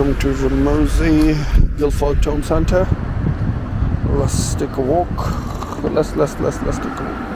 Welcome to Roomozy, Guildford Town Centre. Let's take a walk. Let's take a walk.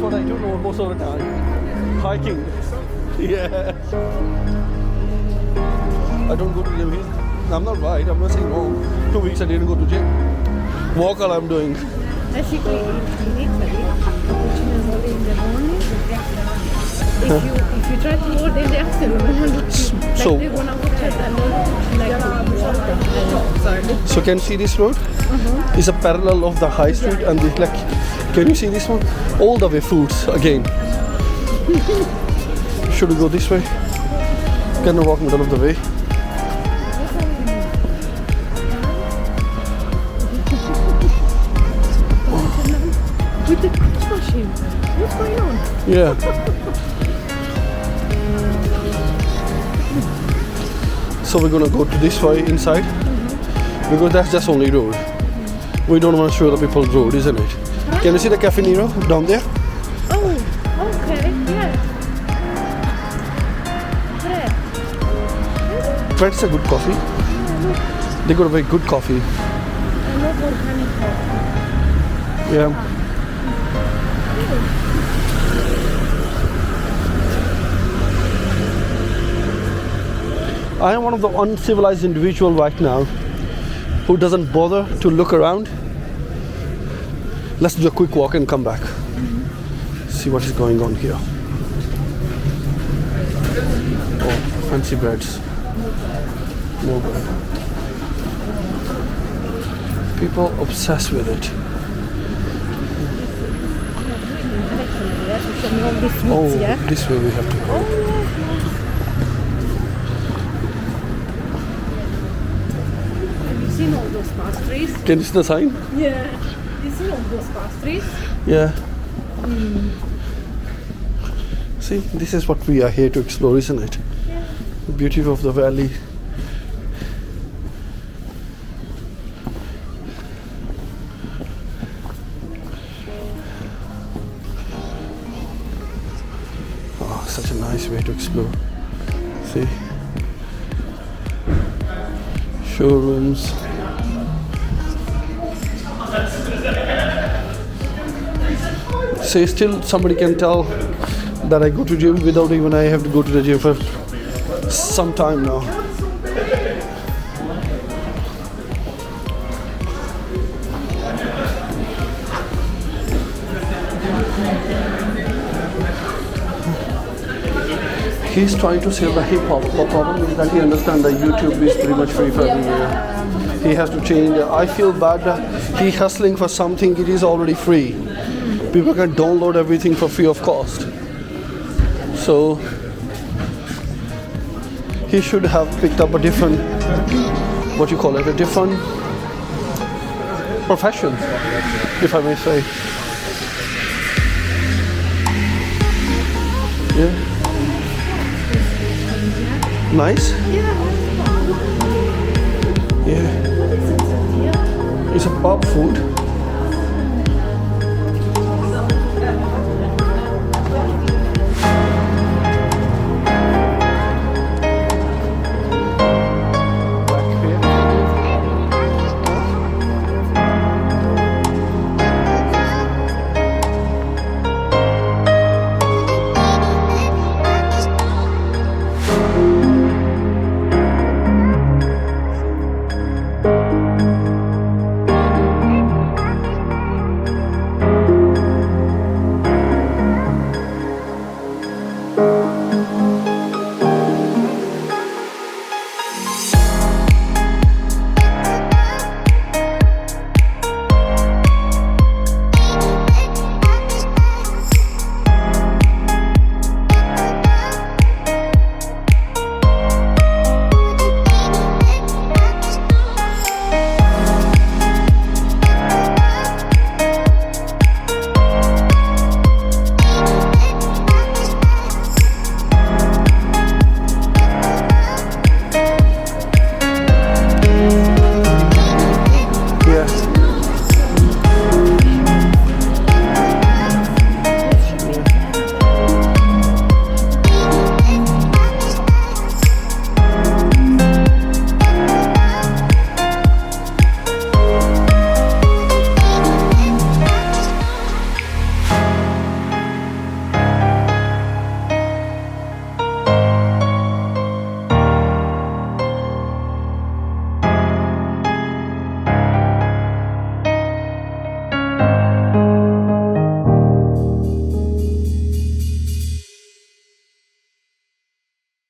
what I do know most of the time. Hiking. Yeah. I don't go to gym. I'm not right. I'm not saying wrong. 2 weeks I didn't go to gym. Walk all I'm doing. Basically, in Italy, which is early in the morning, if you try to walk in the afternoon, So- like they're gonna walk at and like So can you see this road? It's a parallel of the high street and the like. Can you see this one? All the way foods again. Should we go this way? Can we walk middle of the way? with the crush machine. What's going on? Yeah. So we're gonna go to this way inside because that's just only road. We don't want to show the people road, isn't it? Can you see the Cafe Nero down there? Oh, okay, yeah. That's a good coffee. They got a very good coffee. I love organic coffee. Yeah. I am one of the uncivilized individual right now who doesn't bother to look around. Let's do a quick walk and come back. See what is going on here. Oh, fancy breads. More bread. People obsessed with it. Oh, this way we have to go. Have you seen all those pastries? Can you see the sign? Yeah. You see all those pastries? Yeah. See, this is what we are here to explore, isn't it? Yeah. The beauty of the valley. Oh, such a nice way to explore. See? Showrooms. So still somebody can tell that I go to gym without even I have to go to the gym for some time now. He's trying to sell the hip hop. The problem is that he understands that YouTube is pretty much free for everywhere. He has to change. I feel bad that he hustling for something it is already free. People can download everything for free of cost. So he should have picked up a different, what you call it, a different profession, if I may say. Yeah. Nice? Yeah. It's a pub food.